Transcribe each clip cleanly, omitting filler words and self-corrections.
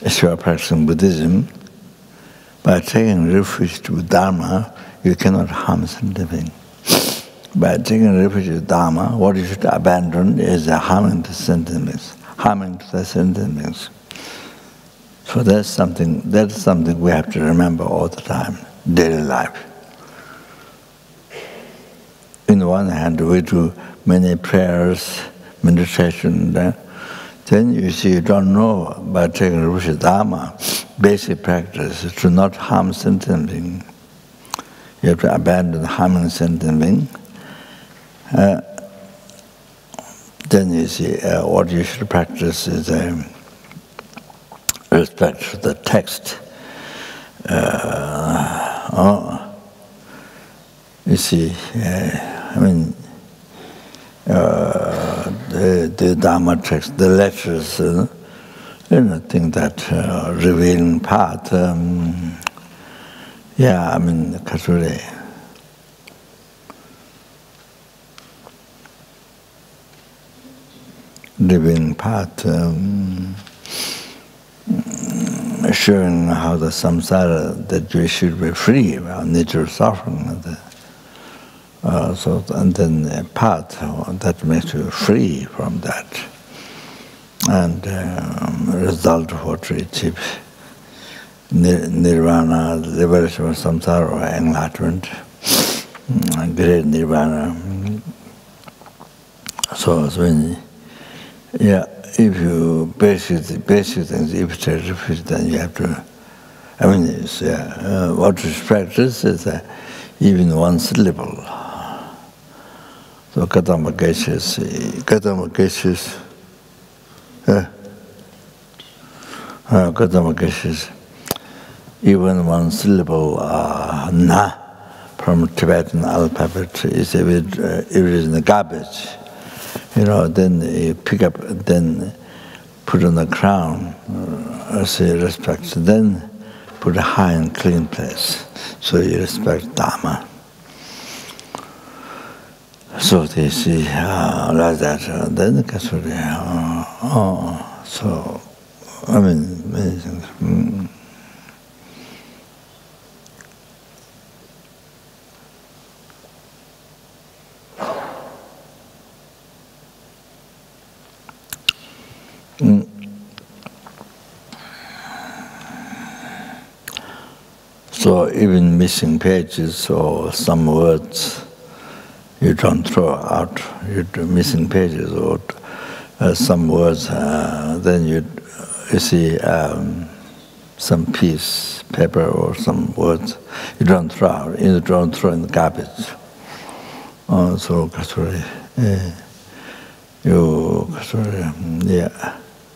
if you are practicing Buddhism, by taking refuge to Dharma, you cannot harm living. By taking refuge to Dharma, what you should abandon is harming to sentient beings. So that's something we have to remember all the time, daily life. In the one hand, we do many prayers, meditation, then you see you don't know by taking refuge to Dharma, basic practice is to not harm sentient being. You have to abandon harming sentient being. Then you see what you should practice is respect for the text. You see, the Dharma text, the lectures, think that revealing part. Kachuri. Revealing part, showing how the samsara, that we should be free, our nature of suffering. And then a path that makes you free from that, and result of what we achieve, nirvana, liberation from samsara, or enlightenment, great nirvana. So when, if you basic things, if you take refuge, then you have to. What you practice is even one syllable. So Katama Geshes, even one syllable, na, from Tibetan alphabet is if it is in the garbage, then you pick up, then put on the crown, say respect, then put a high and clean place, so you respect Dharma. So they see like that, then the Kachuri, so, many things. So even missing pages or some words, you don't throw out. You do missing pages or some words. Then you see some piece, paper or some words. You don't throw out. You don't throw in the garbage. So Kachuri,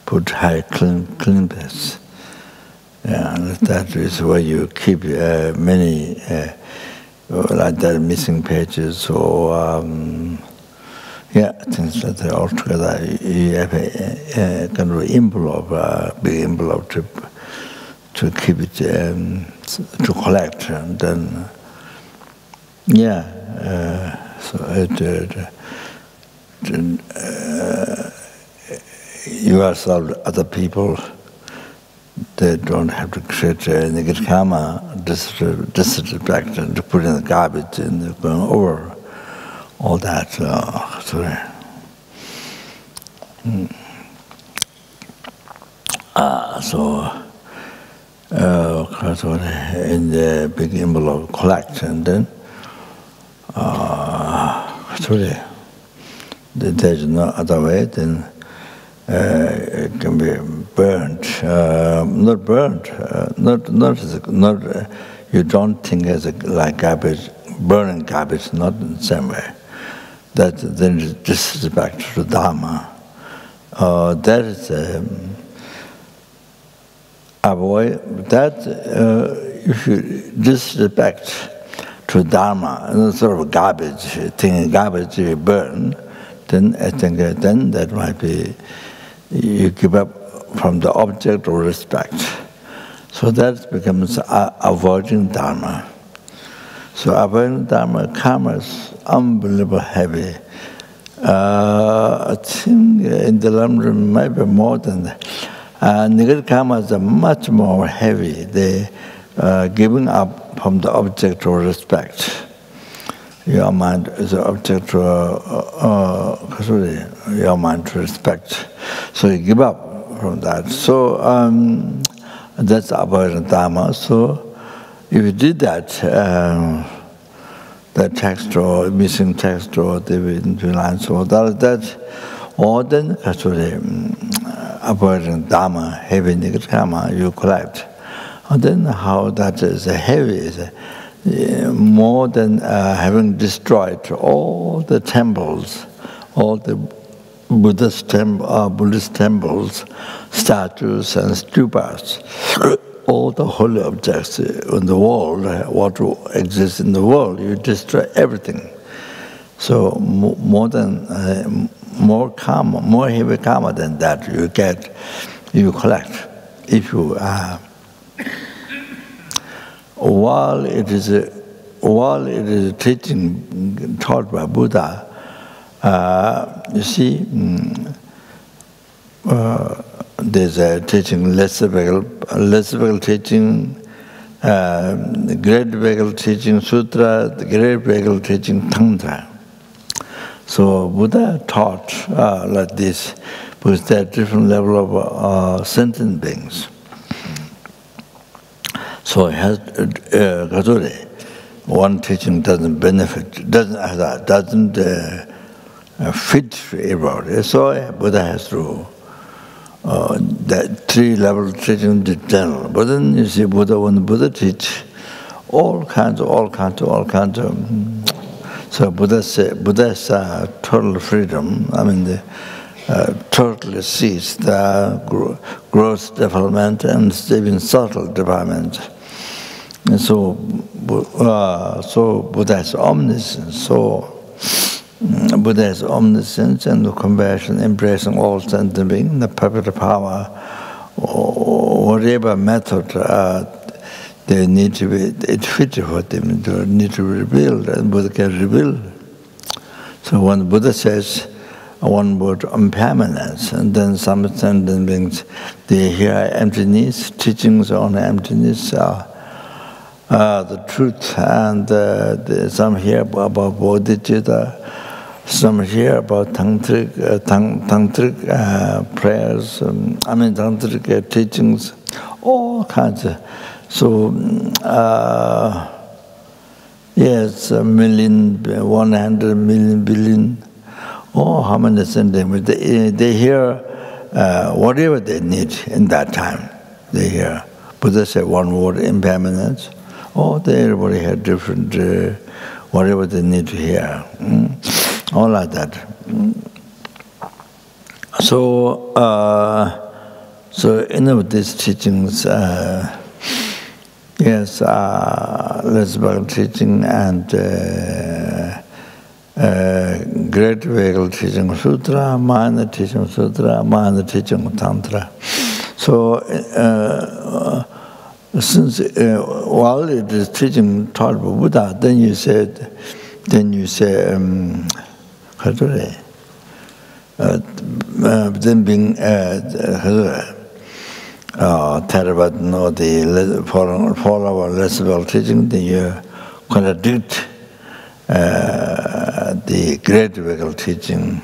put high clean place. That is where you keep many. Like that, missing pages or things like that altogether. You have a kind of envelope, big envelope to keep it, to collect, and then so you yourself, other people, they don't have to create negative karma, dissatisfaction to put in the garbage and going over all that. In the big envelope, collect, and then there's no other way, then it can be burnt, not burnt, not. You don't think as like garbage, burning garbage, not in the same way. That then this is back to Dharma. That is avoid that. If you disrespect to Dharma, sort of garbage, thinking garbage you burn, then I think then that might be. You give up from the object of respect. So that becomes avoiding Dharma. So avoiding Dharma, karma is unbelievably heavy. I think in the Lamrim maybe more than that. Nigirkamas are much more heavy. They giving up from the object of respect. Your mind is an object to your mind to respect. So you give up from that. So that's avoidant dharma. So if you did that, the text or missing text or the lines or that, or then avoidant dharma, heavy nigirkama, you collect. And then how that is heavy is more than having destroyed all the temples, all the Buddhist temples, statues and stupas, all the holy objects in the world, what exists in the world, you destroy everything. So more karma, more heavy karma than that you collect. If you while it is a teaching taught by Buddha, you see, there's a teaching, lesser vehicle teaching, great vehicle teaching sutra, the great vehicle teaching tantra. So Buddha taught like this, because there are different level of sentient beings. So it has one teaching doesn't benefit, doesn't fit everybody. So Buddha has to that three-level teaching the general. But then you see when Buddha teach all kinds of. So Buddha has total freedom. I mean, totally sees the gross development and even subtle development. And so Buddha has omniscience. So Buddha has omniscience and compassion, embracing all sentient beings, the perfect power, whatever method they need to be, it's fit for them to need to reveal, and Buddha can reveal. So when Buddha says one word impermanence, and then some sentient beings, they hear emptiness, teachings on emptiness, the truth, and some hear about bodhicitta, some hear about tantric prayers, tantric teachings, all kinds of. So, yes, 1 million, 100 million, billion, how many sentences? They hear whatever they need in that time. They hear. Buddha said one word, impermanence. Everybody had different, whatever they need to hear. All like that. So, these teachings, yes, lesser teaching and great vehicle teaching sutra, minor teaching sutra, minor teaching tantra. So, since while it is teaching taught by Buddha, then you say, then being Theravada or the follower less well teaching, then you contradict the great vehicle teaching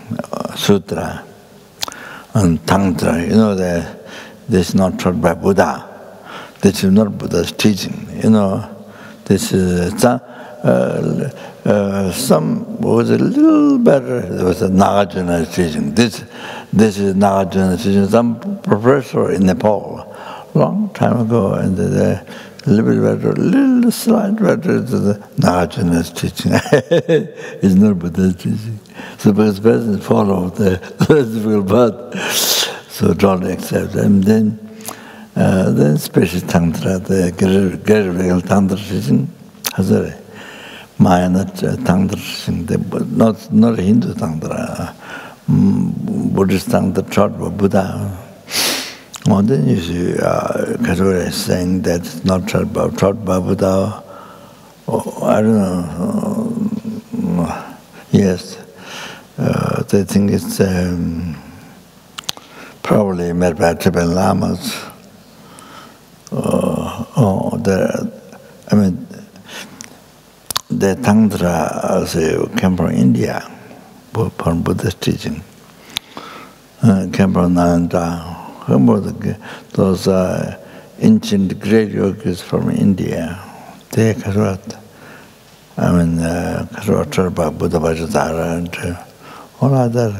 sutra and tantra. You know that this is not taught by Buddha. This is not Buddha's teaching. You know, this is some was a little better. There was a Nagarjuna's teaching. This is Nagarjuna's teaching. Some professor in Nepal, long time ago, and a little bit better, little slight better to the Nagarjuna's teaching. It's not Buddha's teaching. So because person follow the difficult path, so don't accept. And then special tantra, the great tantra teaching, Hazare. Maya not tantra teaching, not Hindu tantra, Buddhist tantra taught by Buddha. Well, then you see, Kathura is saying that's not taught by Buddha. I don't know. Yes, they think it's probably made by Tibetan Lamas. The Tantra came from India, from Buddhist teaching. Came from Nalanda. Those ancient great yogis from India. They Kasrat. Kasrat Buddha Vajradhara and all other.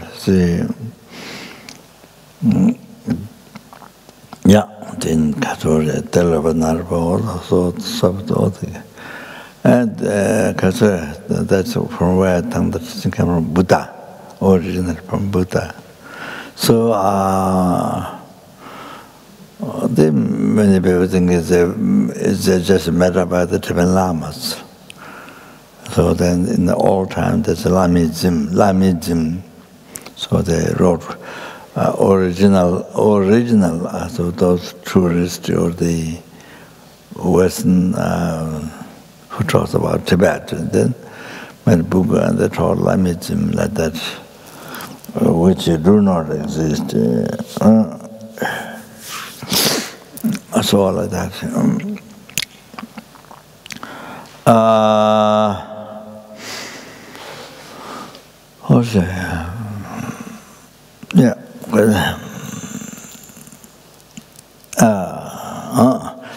In Kasura, Televanarva, all sorts of things. And that's from where Tantra teaching came from, Buddha, originally from Buddha. So, many people think it's just made up by the Tibetan Lamas. So then in the old time, there's Lamism. So they wrote original, so those tourists or the Western who talks about Tibet, and then made book and they taught Lamism like that, which do not exist. So like that.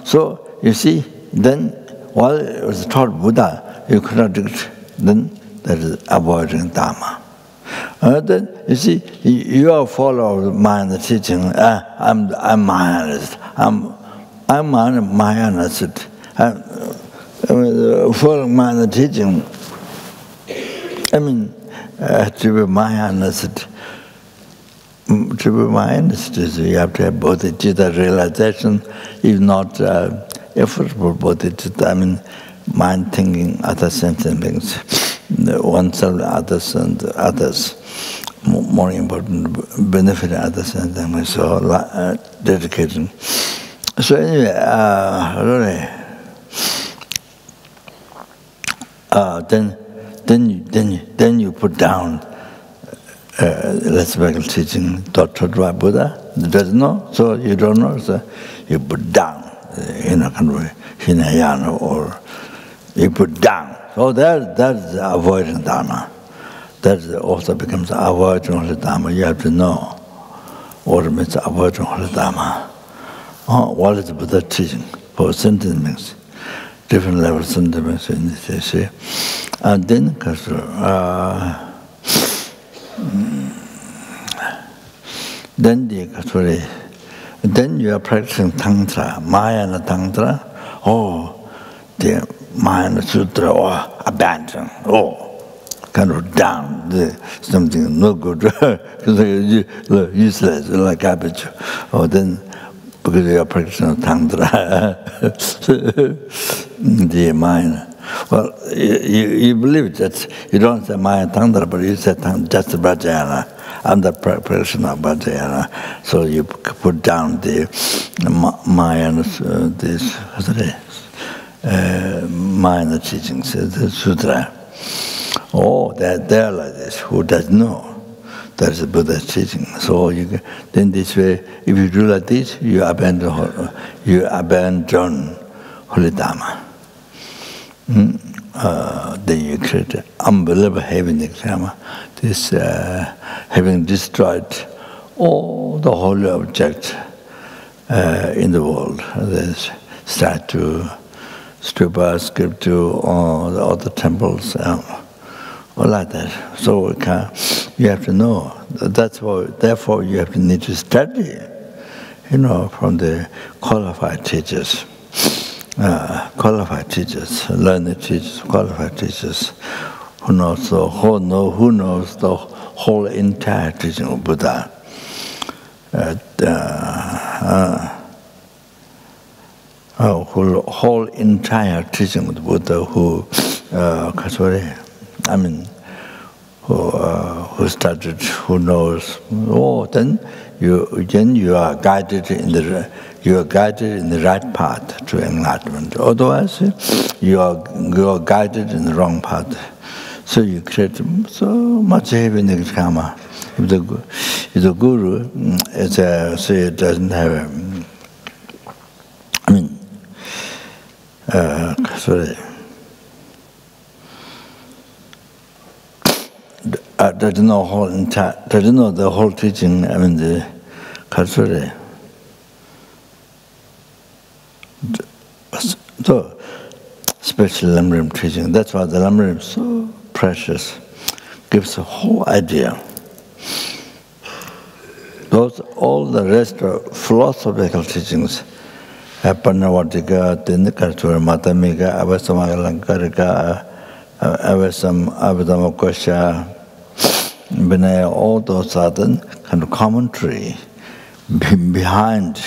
So you see, then while it was taught Buddha, you contradict, then that is avoiding Dharma. Then you see, you are follower of Mahayana teaching. I'm Mahayanist. I'm Mahayanist. Following Mahayana teaching. To be Mahayanist. To be Mahayanist is you have to have bodhicitta realization, if not effort for bodhicitta. Mind thinking, other sentient things, oneself, others, and others. More important, benefiting others, and then so dedicating. So anyway, then you put down philosophical teaching taught by Buddha. Doesn't know, so you don't know. So you put down, Hinayana, or you put down. So that's avoiding Dharma. That also becomes avoiding Holy Dharma. You have to know what it means avoiding Holy Dharma. What is Buddha teaching? For sentiments, different levels of sentiments in this. And then, then you are practicing Tantra, Mahayana Tantra. The Mahayana Sutra, abandon, kind of down, something no good, useless, like garbage. Then, because you are practicing Tantra, the Mahayana. Well, you believe that you don't say Mahayana Tantra, but you say just Vajrayana. I'm the practitioner of Vajrayana. So you put down the Mahayana, Mahayana teachings, the Sutra. They're like this. Who does know? That's the Buddha's teaching. So then this way, if you do like this, you abandon Holy Dharma. Then you create an unbelievable heavenly karma. This having destroyed all the holy objects in the world. There's statue, stupa, sculpture, all the temples, all like that. So you have to know. Therefore, you have to need to study, from the qualified teachers. Qualified teachers, learned teachers, qualified teachers, who knows the whole entire teaching of Buddha. Whole entire teaching of the Buddha, who studied, who knows. Then you are guided in the right path to enlightenment. Otherwise, you are guided in the wrong path. So you create so much heavy in the karma. If the guru say it doesn't have doesn't know the whole teaching. The culture. So special Lamrim teaching. That's why the Lamrim is so precious. Gives a whole idea. All the rest of philosophical teachings, Panavatika, Tindikatura, Matamika, Avasamalankarika, Avasam, Avadamakosha, Vinaya, all those are then kind of commentary behind,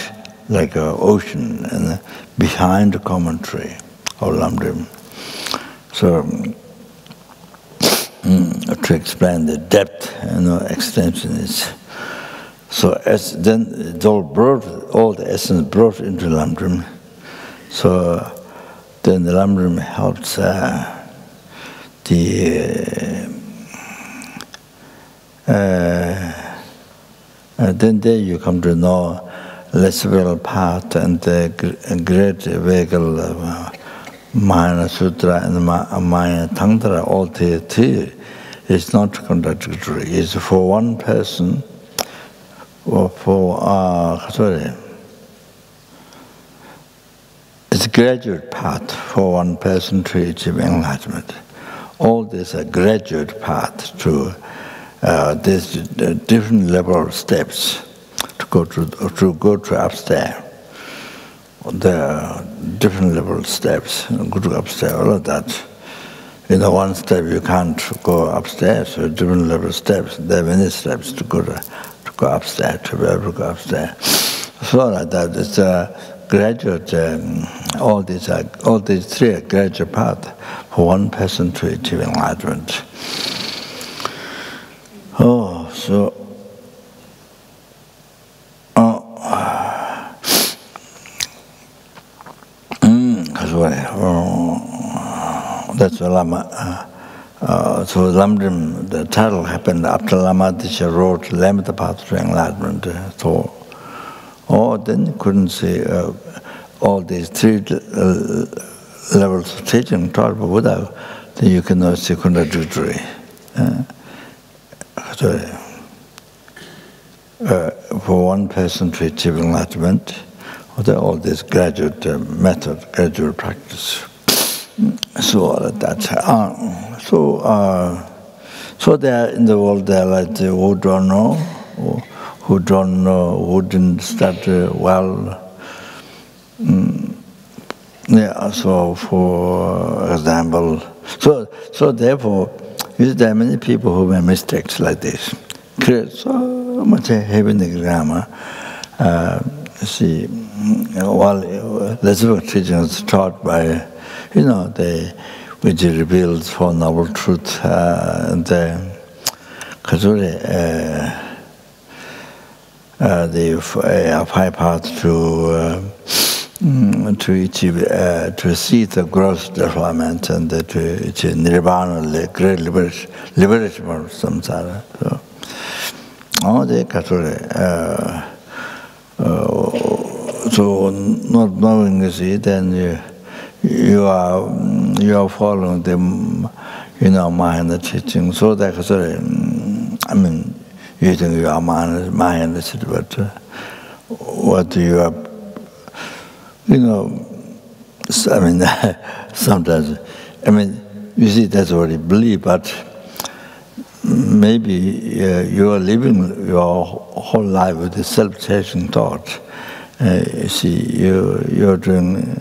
like an ocean, and behind the commentary of Lamrim. So, to explain the depth, extension is. So then it's all the essence brought into Lamrim. So then the Lamrim helps then there you come to know less vehicle path and the great vehicle Mahayana Sutra and Mahayana Tantra, all three is not contradictory. It's for one person. It's a graduate path for one person to achieve enlightenment. All this a graduate path to there's different level of steps to go to upstairs. The different level of steps, go to upstairs, all of that. One step you can't go upstairs, so different level of steps. There are many steps to go upstairs, to be able to go upstairs. So like that, it's a graduate, all these three are graduate paths for one person to achieve enlightenment. That's what Lama. So Lamrim, the title happened after Lama Disha wrote Lama the Path to Enlightenment. Then you couldn't see all these three levels of teaching taught by Buddha, then you cannot see contradictory. For one person to achieve enlightenment, all this graduate method, graduate practice. So that. So there in the world there are like who don't know, who didn't start well. So for example, so therefore, there are many people who make mistakes like this. Create so much heavy in the grammar. While Lesbian teaching is taught by, which reveals Four Noble Truths, the five paths to achieve, to see the gross development and to achieve nirvana, the great liberation from samsara. So, so not knowing this, then you are following the Mahayana teaching. So that you think you are Mahayana teaching, but what you are, sometimes, you see that's what you believe, but maybe you are living your whole life with the self-chasing thought. You see, you're doing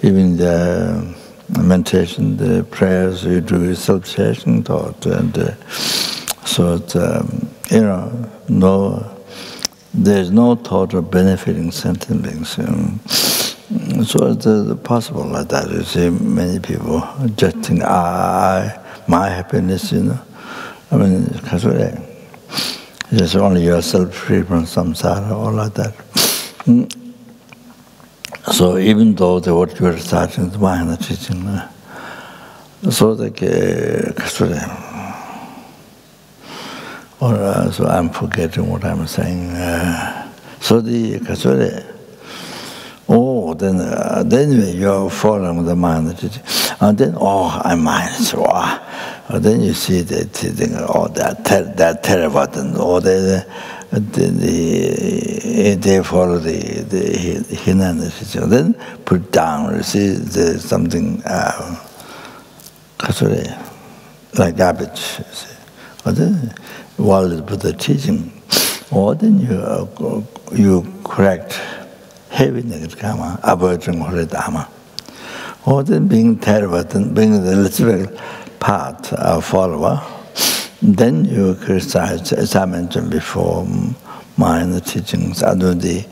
even the meditation, the prayers you do is self-chasing thought, and so it's, there's no thought of benefiting sentient beings. So it's possible like that. You see, many people just think, my happiness, just only yourself free from samsara, all like that. So even though what you are starting is Mahayana teaching, So so I'm forgetting what I'm saying. So the kasure. Oh, then you're following the mind, and then I'm mind. So then you see that that terrible, and they follow the hinan. Then put down. You see, there's something like garbage. Or then while you put the teaching, or then you correct. Heavy negative karma, avoiding holy dharma. Or then being terrible, then being the little part of follower, then you criticize, as I mentioned before, mind the teachings, under the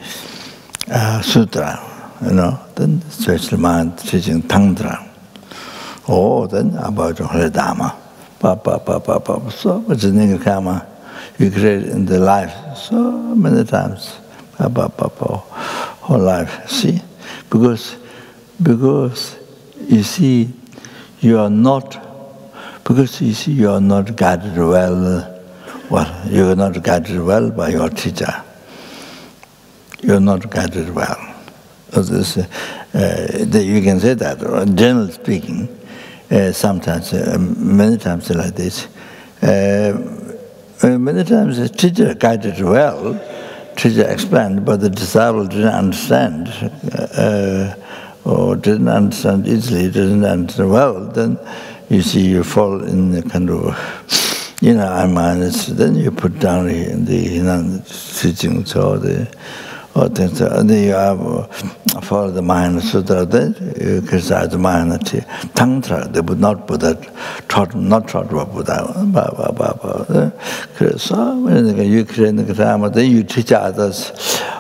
sutra, then especially mind teaching tantra. Or then avoiding holy dharma. So much negative karma you create in the life so many times. Whole life, see? Because you see, you are not guided well. Well, you are not guided well by your teacher. You are not guided well. You can say that, generally speaking, sometimes, many times like this. Many times the teacher guided well, teacher explained, but the disciple didn't understand, or didn't understand easily, didn't understand well, then you see you fall in the kind of, then you put down the teachings or things, and then you follow the mind sutra, then you criticize the mind tantra, they would not put that, not taught about Buddha. So when you create the karma, then you teach others,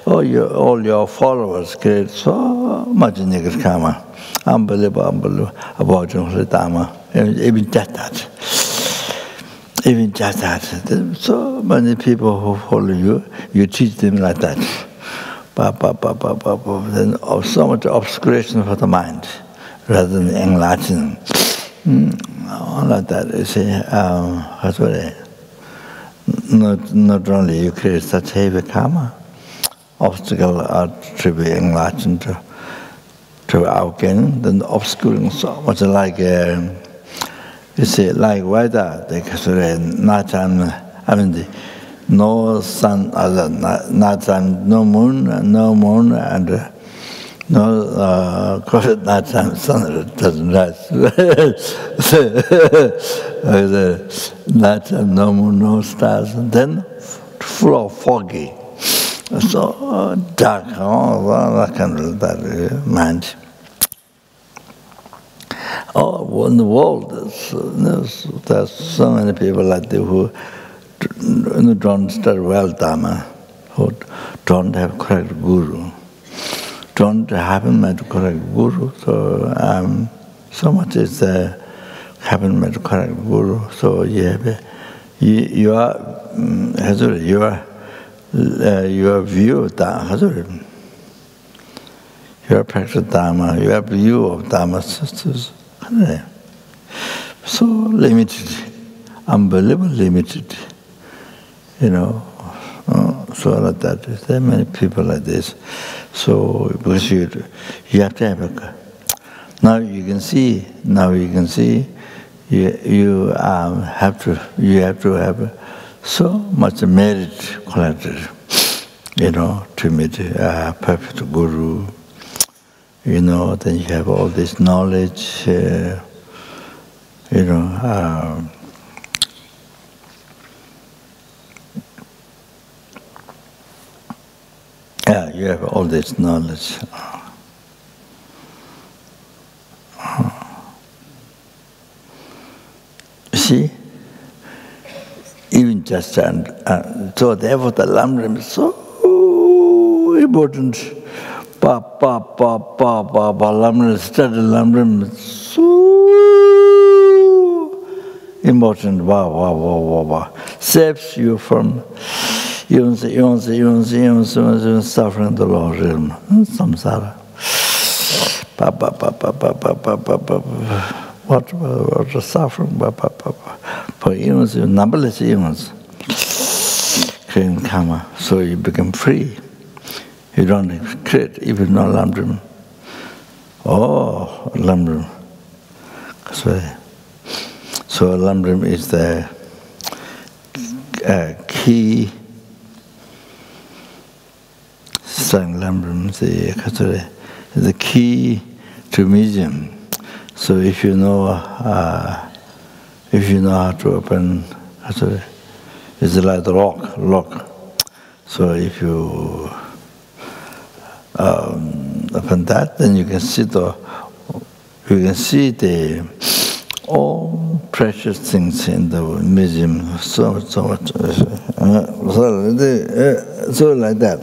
all your followers create so much negative karma. Unbelievable about your dharma, even just that. Even just that. So many people who follow you, you teach them like that. Then so much obscuration for the mind, rather than enlarging. Like that, you see, not only you create such heavy karma, obstacle are to be enlarged to outgain, then obscuring so much like, you see, like weather, no sun, night time, no moon, and no night time sun doesn't rise. Night time, no moon, no stars, and then full of foggy. So dark, that kind of that mind. Oh, in the world, there's so many people like that who don't study well Dharma, who don't have correct guru, don't haven't met correct guru. So so much is haven't met correct guru. So your view of Dharma, your practice of Dharma, your view of Dharma sisters, so limited, unbelievably limited. So like that. There are many people like this. So because you have to have now you can see you have to have so much merit collected, to meet a perfect guru. Then you have all this knowledge. You have all this knowledge. See, even just so therefore the Lamrim is so important. Lamrim, study Lamrim is so important. Saves you from suffering the lower realm, samsara. what the suffering, for illness, numberless illness, creating karma. So you become free. You don't create, even no Lamdrim. Oh, Lamdrim. So Lamdrim is the key. Starting Lamdrim, the key to medium. So if you know how to open, it's like the lock. So if you open that, then you can see the all precious things in the museum. So like that.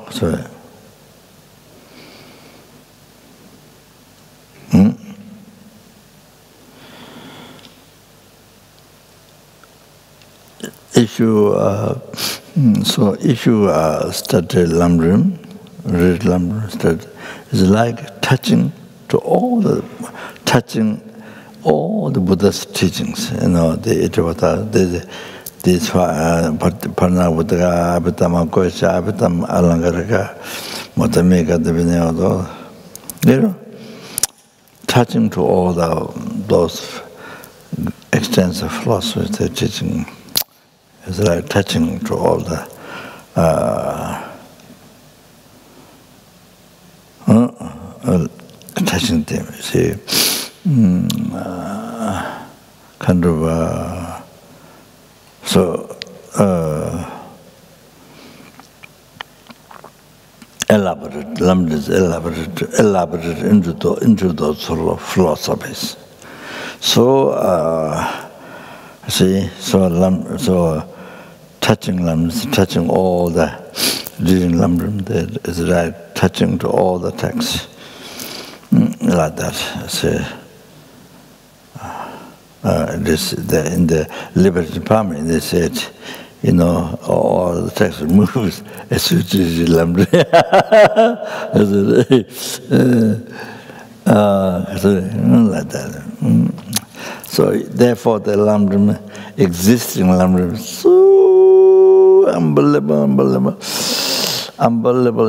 So. If you study Lamdrim, read Lamdrim, it's like touching all the Buddha's teachings. You know, the Itavata, this Parnavuddhaka, Abhitama Koisha, Abhitam Alangaraka, Motameka Devineodo, you know, touching to all those extensive philosophies they're teaching. It's like touching to all the touching them. See, kind of elaborate into those sort of philosophies. So touching Lamdrim, touching all the reading Lamdrim, is like touching to all the texts, like that. In the Liberty Department, they said, you know, all the text moves as you read Lamdrim. Like that. So therefore, the Lamdrim, existing Lamdrim, so unbelievable,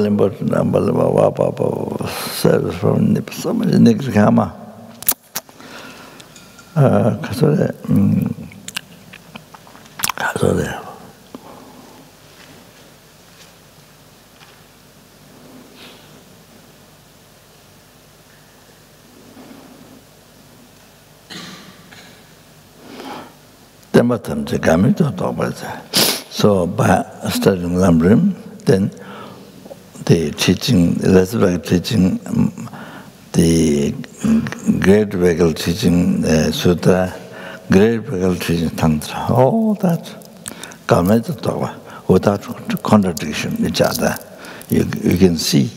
important, unbelievable. So many negative karma. So by studying Lamdrim, then the teaching, Elizabeth teaching, the Great Vehicle teaching Sutra, Great Vehicle teaching Tantra, all that, without contradiction each other. You can see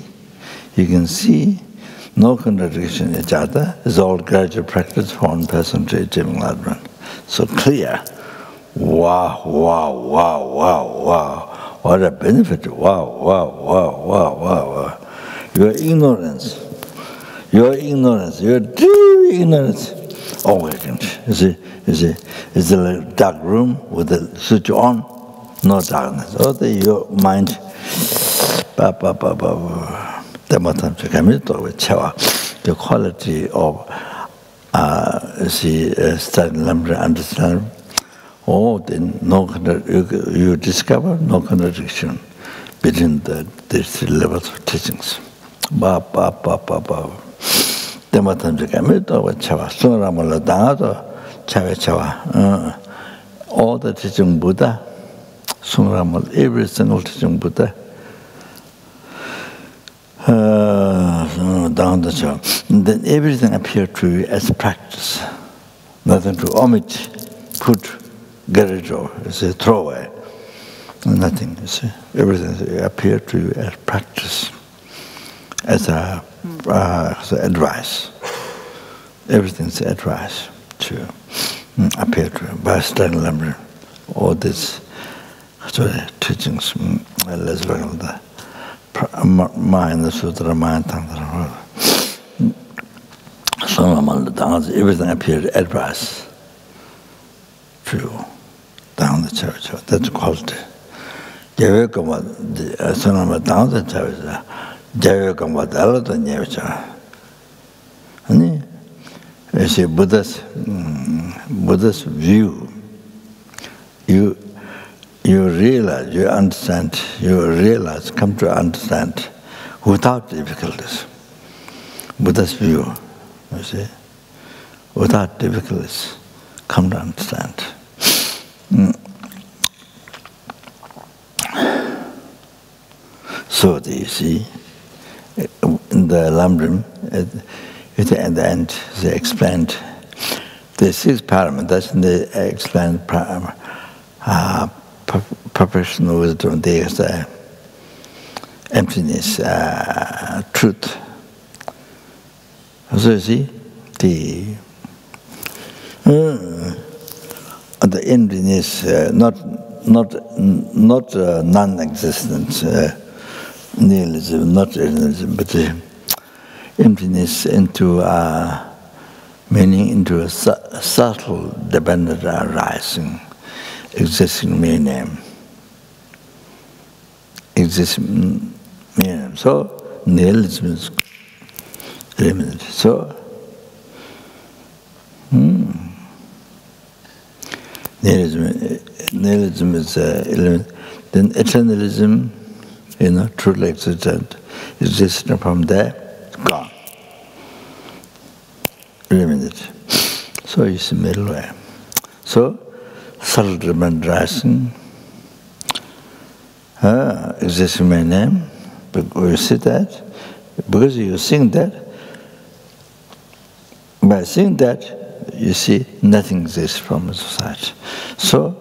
no contradiction each other. It's all gradual practice for one person to achieve enlightenment. So clear. Wow. What a benefit. Wow. Your ignorance, your deep ignorance awakened. It's a dark room with the switch on, no darkness. So your mind, the quality of studying Lamdrim, understanding. Oh, then you discover no contradiction between these three levels of teachings. All the teaching Buddha, every single teaching Buddha, then everything appears to you as practice. Nothing to omit, put, get rid of, it's a throwaway. Nothing, you see. Everything appears to you as practice, as advice. Everything's advice to appear to you by studying Lamdrim. All these teachings, let's work on the Mahayana Sutra, Mahayana Tantra. Everything appeared advice to down the church. That's called Javakama, the Sonama down the church. Javakama, the other nature. And you see, Buddha's view, you realize, you understand, come to understand without difficulties. Buddha's view, you see, without difficulties, come to understand. So, you see, in the Lamrim, at the end, they explained the 6 paramitas, and they explained perfection, wisdom, there's emptiness, truth. So you see, the emptiness, not non-existence, nihilism, not nihilism, but emptiness into meaning into a subtle dependent arising, existing meaning. Existing meaning. So nihilism is eliminated. So nihilism is eliminated. Then eternalism, truly existing from there, gone. Eliminated. So it's the middle way. So subtle dependent arising, existing meaning. You see that? Because you sing that, by saying that, you see nothing exists from society. So,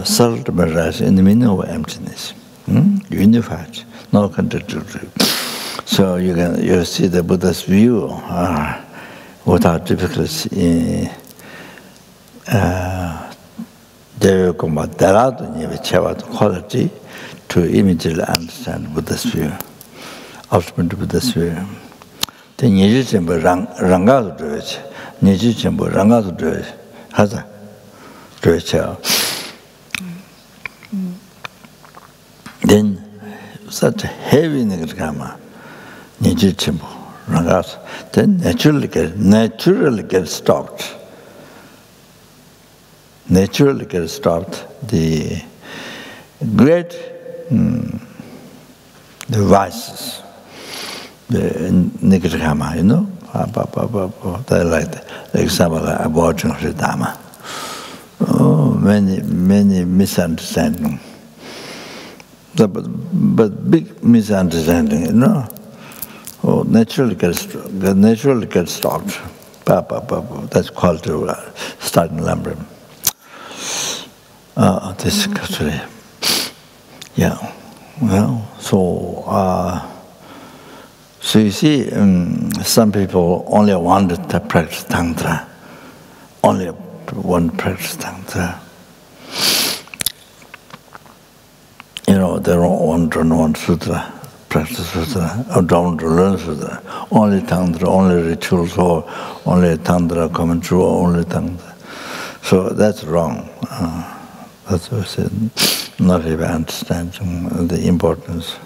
subtle dependent in the meaning of emptiness, unified, no contradictory. So you see the Buddha's view without difficulty. Quality to immediately understand Buddha's view, ultimate Buddha's view. Then Nyeji Chenpo Rangazu Dweche, Nyeji Chenpo Rangazu Dweche, Haza Dweche. Then such a heavy Nigadagama, Nyeji Chenpo Rangazu, then naturally get stopped. Naturally get stopped. The great the vices, the Nigadagama, they like the example like abortion, Dharma. Oh, many misunderstandings. But big misunderstanding, Oh, naturally get stopped. That's called starting Lamrim. This actually, yeah. Well, so you see, some people only want to practice Tantra, only want to practice Tantra. They don't want Sutra, practice Sutra, or don't want to learn Sutra. Only Tantra, only rituals, or only Tantra coming true, only Tantra. So that's wrong. That's what I said. Not even understanding the importance.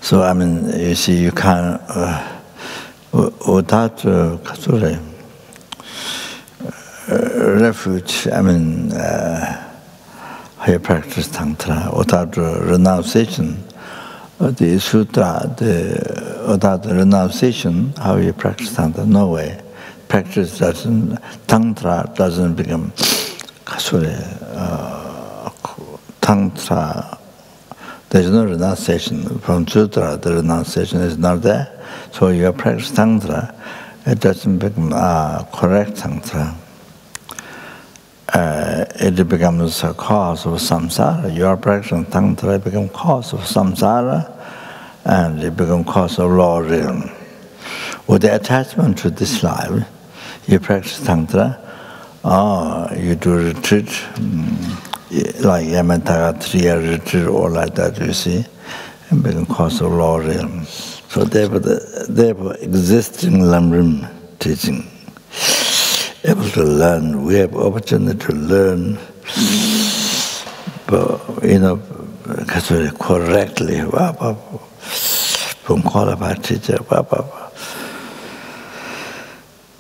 So you see, you can't without refuge. How you practice Tantra without renunciation. The Sutra, without the renunciation, how you practice Tantra? No way. Tantra doesn't become Tantra. There's no renunciation. From Sutra, the renunciation is not there. So you practice Tantra, it doesn't become correct Tantra. It becomes a cause of samsara. You are practicing Tantra, it becomes cause of samsara, and it becomes cause of law realm. With the attachment to this life, you practice Tantra, you do retreat, like Yamantaka 3-year retreat, or like that, you see. because of law realm. So therefore existing Lamrim teaching, able to learn, we have opportunity to learn, but, correctly, from qualified teacher.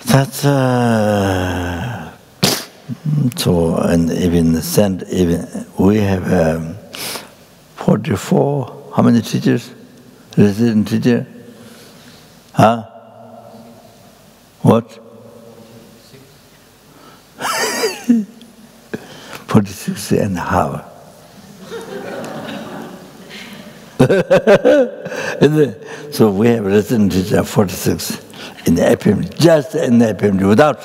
That's so, and even we have 44. How many teachers? Resident teacher? Huh? What? 46 and a half. So we have resident teacher 46 in the APMD, just in the APMD, without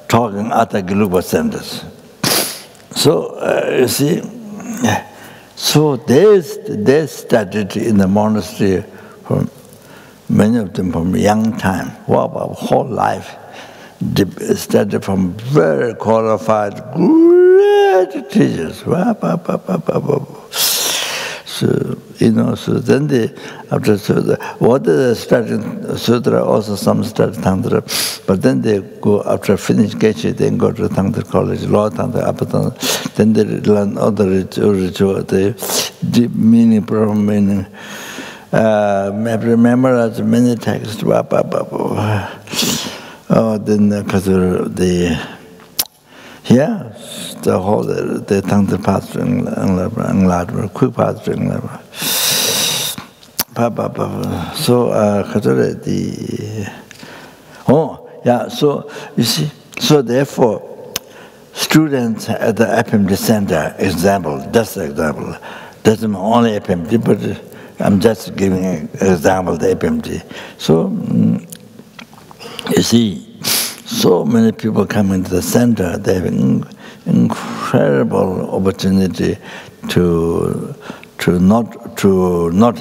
talking other Gelupa centers. So you see, so they studied in the monastery from many of them from young time, whole life. They studied from very qualified, great teachers. So, so then after Sutra, what they studied Sutra, also some studied Tantra, but then they go, after finish Geshe, then go to Tantra college, Law Tantra, Upper Tantra, then they learn other ritual, the meaning, proper meaning, memorize many texts, then because the whole the Tantra path and quick path so you see, so therefore students at the APMD center, just example, doesn't only APMD, but I'm just giving an example, the APMD. So you see, so many people come into the center, they have incredible opportunity to not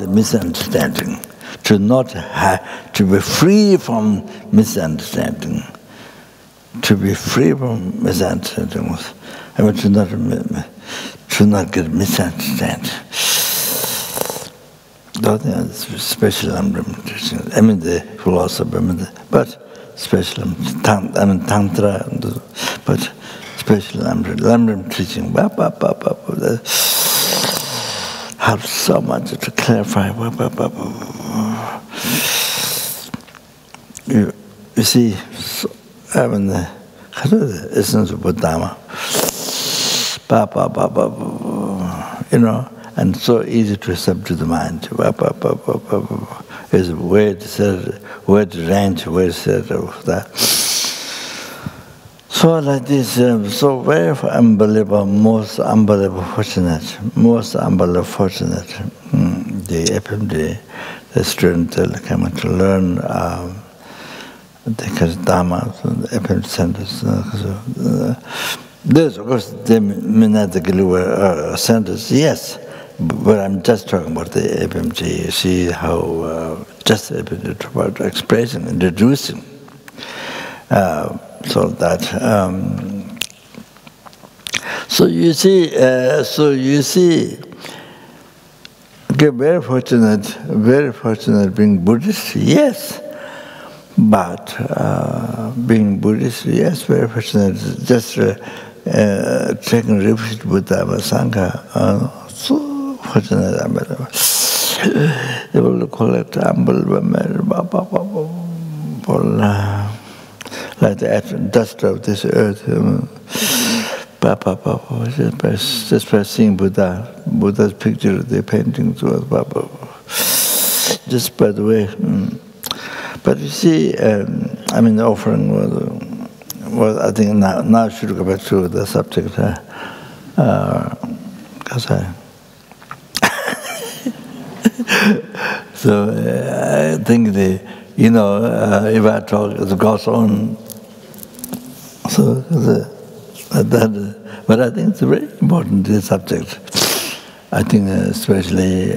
misunderstanding, to be free from misunderstanding, to be free from misunderstandings. I mean, to not get misunderstood. Special teaching. I mean the philosophy, but special Tantra, but special Lamrim teaching. Have so much to clarify. You see, I mean the essence of Buddha, and so easy to subdue the mind. Is where to range, where to set of that. So like this, so very unbelievable, most unbelievable fortunate. The APMD, the students come to learn the Dharma, the APMD centers. There's of course the Minathagaluwa centers, yes. But I'm just talking about the APMG. See how just about expressing, introducing, so that. So you see, very fortunate being Buddhist, yes. But being Buddhist, yes, very fortunate. Just taking refuge with Sangha. So fortunate, able to collect like the dust of this earth. Just by seeing Buddha's picture, the paintings was just by the way. But you see, the offering was I think now should go back to the subject. So I think if I talk, it goes on. So but I think it's a very important subject. I think especially,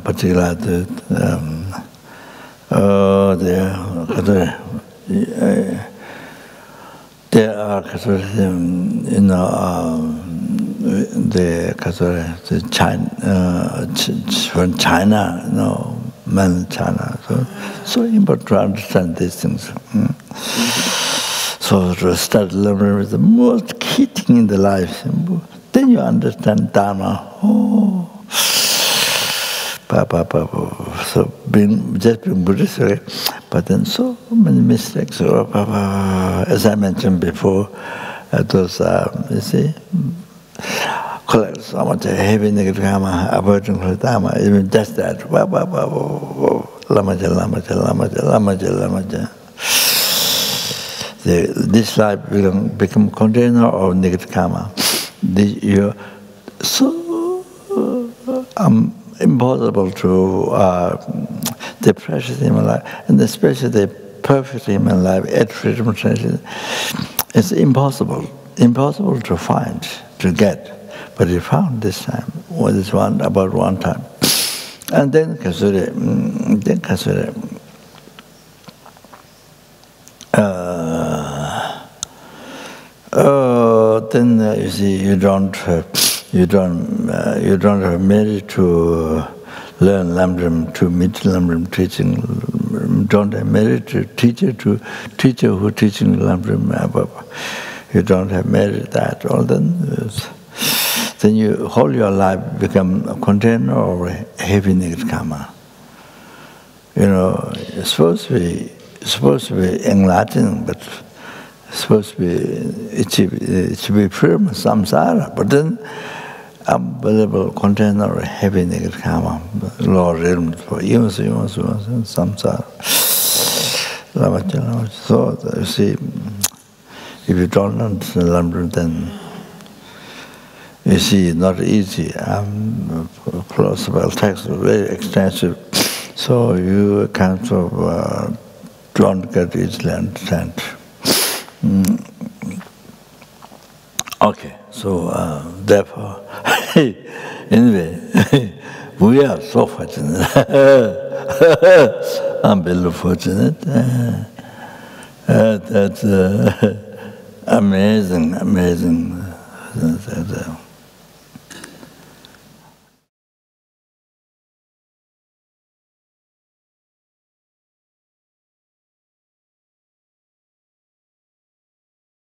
particularly there are from China, mainland China. So important to understand these things. So to start learning is the most key thing in the life. Then you understand Dharma. So just being Buddhist, but then so many mistakes. As I mentioned before, those you see, collect so much heavy negative karma, avoiding dharma, even just that. Lamaja. This life will become container of negative karma. So impossible to the precious human life, and especially the perfect human life at freedom transition. It's impossible to find, to get. But he found this time, about one time. And then Kasuri, then you see, you don't have merit to learn Lamdram, to meet Lamdram teaching. Don't have merit to teacher who teaching Lamdram. You don't have merit that. All then you whole your life become a container of heavy negative karma. It's supposed to be enlightening, but it's supposed to be it should be firm samsara, but then unbelievable container of heavy negative karma, lower realms for years, samsara. So you see, if you don't understand Lamdram, then you see, it's not easy. Philosophical texts are very extensive, so you kind of don't get easily understand. Okay, so therefore, anyway, we are so fortunate. I'm very fortunate. That's amazing.